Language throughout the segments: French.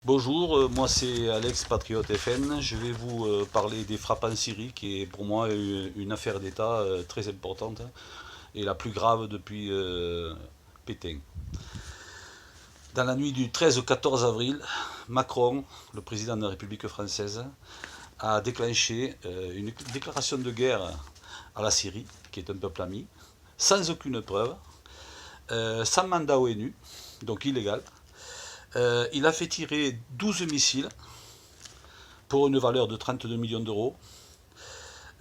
Bonjour, moi c'est Alex Patriote FN. Je vais vous parler des frappes en Syrie, qui est pour moi une affaire d'État très importante et la plus grave depuis Pétain. Dans la nuit du 13 au 14 avril, Macron, le président de la République française, a déclenché une déclaration de guerre à la Syrie, qui est un peuple ami, sans aucune preuve, sans mandat ONU, donc illégal. Il a fait tirer 12 missiles pour une valeur de 32 millions d'euros.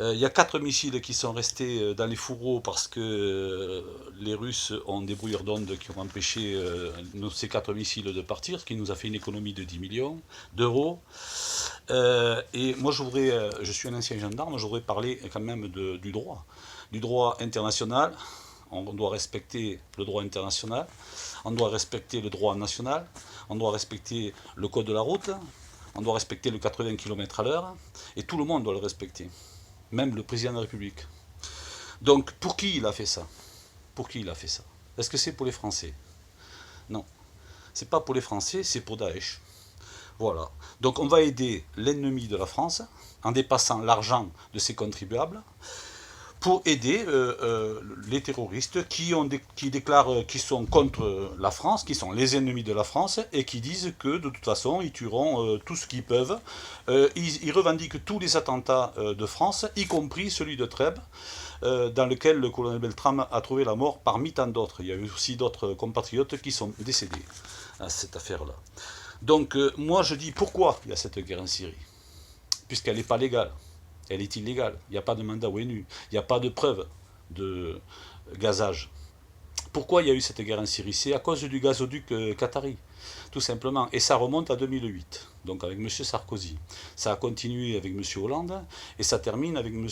Il y a 4 missiles qui sont restés dans les fourreaux parce que les Russes ont des brouilleurs d'ondes qui ont empêché ces 4 missiles de partir, ce qui nous a fait une économie de 10 millions d'euros. Et moi, je suis un ancien gendarme, je voudrais parler quand même du droit international. On doit respecter le droit international, on doit respecter le droit national, on doit respecter le code de la route, on doit respecter le 80 km à l'heure, et tout le monde doit le respecter, même le président de la République. Donc, pour qui il a fait ça? Pour qui il a fait ça? Est-ce que c'est pour les Français? Non. C'est pas pour les Français, c'est pour Daesh. Voilà. Donc, on va aider l'ennemi de la France en dépassant l'argent de ses contribuables, pour aider les terroristes qui déclarent qu'ils sont contre la France, qui sont les ennemis de la France, et qui disent que de toute façon ils tueront tout ce qu'ils peuvent. Ils revendiquent tous les attentats de France, y compris celui de Trèbes, dans lequel le colonel Beltrame a trouvé la mort parmi tant d'autres. Il y a eu aussi d'autres compatriotes qui sont décédés à cette affaire-là. Donc moi je dis pourquoi il y a cette guerre en Syrie, puisqu'elle n'est pas légale. Elle est illégale. Il n'y a pas de mandat ONU. Il n'y a pas de preuve de gazage. Pourquoi il y a eu cette guerre en Syrie? C'est à cause du gazoduc qatari, tout simplement. Et ça remonte à 2008, donc avec M. Sarkozy. Ça a continué avec M. Hollande, et ça termine avec M.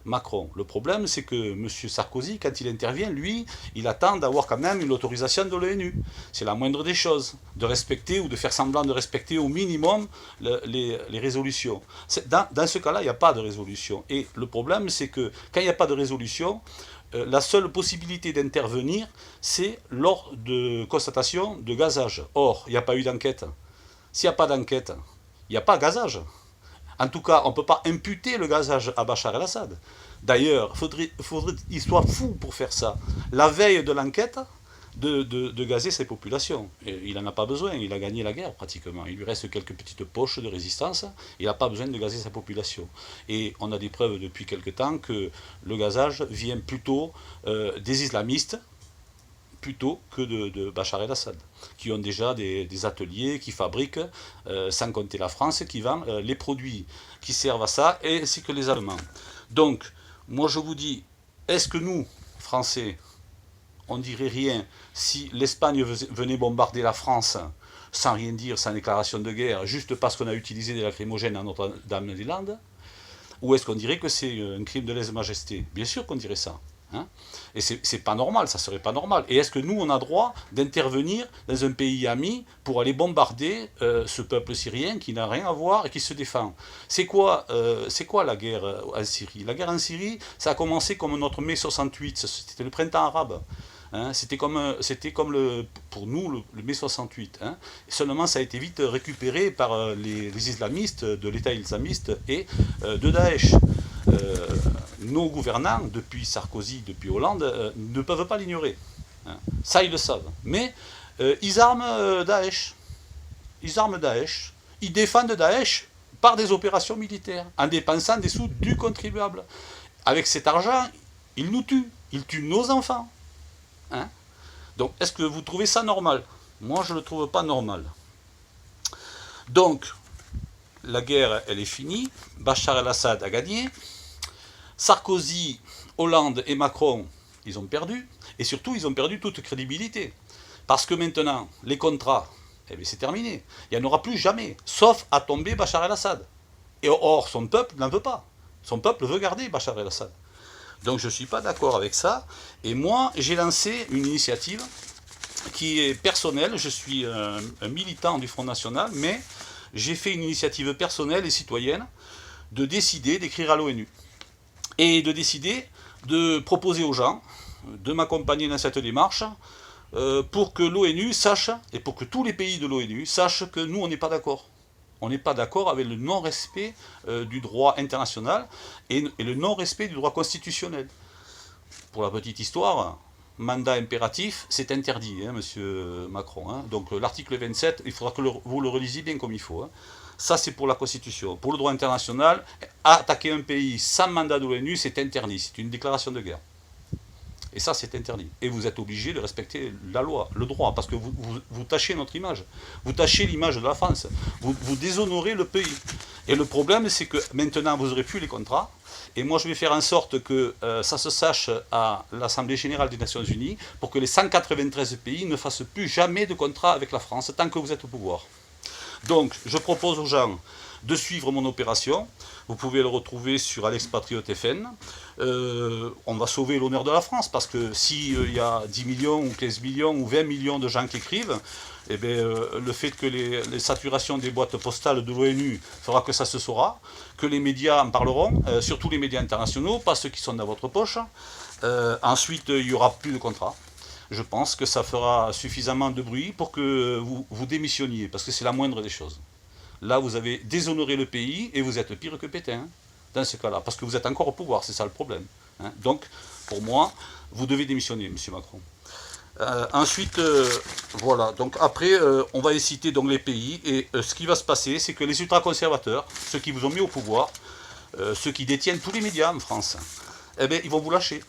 Macron. Le problème, c'est que M. Sarkozy, quand il intervient, lui, il attend d'avoir quand même une autorisation de l'ONU. C'est la moindre des choses, de respecter ou de faire semblant de respecter au minimum les résolutions. Dans ce cas-là, il n'y a pas de résolution. Et le problème, c'est que quand il n'y a pas de résolution, la seule possibilité d'intervenir, c'est lors de constatation de gazage. Or, il n'y a pas eu d'enquête. S'il n'y a pas d'enquête, il n'y a pas de gazage. En tout cas, on ne peut pas imputer le gazage à Bachar el-Assad. D'ailleurs, il faudrait qu'il soit fou pour faire ça. La veille de l'enquête, de gazer ses populations. Et il n'en a pas besoin, il a gagné la guerre pratiquement. Il lui reste quelques petites poches de résistance, il n'a pas besoin de gazer sa population. Et on a des preuves depuis quelque temps que le gazage vient plutôt des islamistes, plutôt que de Bachar el-Assad, qui ont déjà des ateliers, qui fabriquent, sans compter la France, qui vend les produits qui servent à ça, ainsi que les Allemands. Donc, moi je vous dis, est-ce que nous, Français, on ne dirait rien si l'Espagne venait bombarder la France sans rien dire, sans déclaration de guerre, juste parce qu'on a utilisé des lacrymogènes à Notre-Dame-des-Landes? Ou est-ce qu'on dirait que c'est un crime de lèse-majesté? Bien sûr qu'on dirait ça. Hein, et c'est pas normal, ça serait pas normal. Et est-ce que nous, on a droit d'intervenir dans un pays ami pour aller bombarder ce peuple syrien qui n'a rien à voir et qui se défend? C'est quoi la guerre en Syrie? La guerre en Syrie, ça a commencé comme notre mai 68, c'était le printemps arabe. Hein, c'était comme pour nous le mai 68. Hein. Seulement, ça a été vite récupéré par les islamistes, de l'État islamiste et de Daesh. Nos gouvernants, depuis Sarkozy, depuis Hollande, ne peuvent pas l'ignorer. Hein. Ça, ils le savent. Mais ils arment Daesh. Ils arment Daesh. Ils défendent Daesh par des opérations militaires, en dépensant des sous du contribuable. Avec cet argent, ils nous tuent. Ils tuent nos enfants. Hein? Donc, est-ce que vous trouvez ça normal? Moi, je ne le trouve pas normal. Donc, la guerre, elle est finie. Bachar el-Assad a gagné. Sarkozy, Hollande et Macron, ils ont perdu. Et surtout, ils ont perdu toute crédibilité. Parce que maintenant, les contrats, eh bien, c'est terminé. Il n'y en aura plus jamais. Sauf à tomber Bachar el-Assad. Et or, son peuple n'en veut pas. Son peuple veut garder Bachar el-Assad. Donc je ne suis pas d'accord avec ça. Et moi, j'ai lancé une initiative qui est personnelle. Je suis un militant du Front National, mais j'ai fait une initiative personnelle et citoyenne de décider d'écrire à l'ONU. Et de décider de proposer aux gens de m'accompagner dans cette démarche pour que l'ONU sache, et pour que tous les pays de l'ONU sachent que nous, on n'est pas d'accord. On n'est pas d'accord avec le non-respect du droit international et le non-respect du droit constitutionnel. Pour la petite histoire, mandat impératif, c'est interdit, hein, monsieur Macron. Hein. Donc l'article 27, il faudra que vous le relisiez bien comme il faut. Hein. Ça, c'est pour la Constitution. Pour le droit international, attaquer un pays sans mandat de l'ONU, c'est interdit. C'est une déclaration de guerre. Et ça, c'est interdit. Et vous êtes obligé de respecter la loi, le droit, parce que vous tachez notre image. Vous tachez l'image de la France. Vous déshonorez le pays. Et le problème, c'est que maintenant, vous n'aurez plus les contrats. Et moi, je vais faire en sorte que ça se sache à l'Assemblée Générale des Nations Unies pour que les 193 pays ne fassent plus jamais de contrat avec la France tant que vous êtes au pouvoir. Donc, je propose aux gens de suivre mon opération. Vous pouvez le retrouver sur Alex Patriote FN. On va sauver l'honneur de la France, parce que s'il y a 10 millions, ou 15 millions, ou 20 millions de gens qui écrivent, eh bien, le fait que les saturations des boîtes postales de l'ONU fera que ça se saura, que les médias en parleront, surtout les médias internationaux, pas ceux qui sont dans votre poche. Ensuite, il n'y aura plus de contrat. Je pense que ça fera suffisamment de bruit pour que vous démissionniez, parce que c'est la moindre des choses. Là, vous avez déshonoré le pays et vous êtes pire que Pétain, hein, dans ce cas-là, parce que vous êtes encore au pouvoir, c'est ça le problème. Hein. Donc, pour moi, vous devez démissionner, M. Macron. Ensuite, voilà, donc après, on va inciter donc les pays, et ce qui va se passer, c'est que les ultra-conservateurs, ceux qui vous ont mis au pouvoir, ceux qui détiennent tous les médias en France, eh bien, ils vont vous lâcher.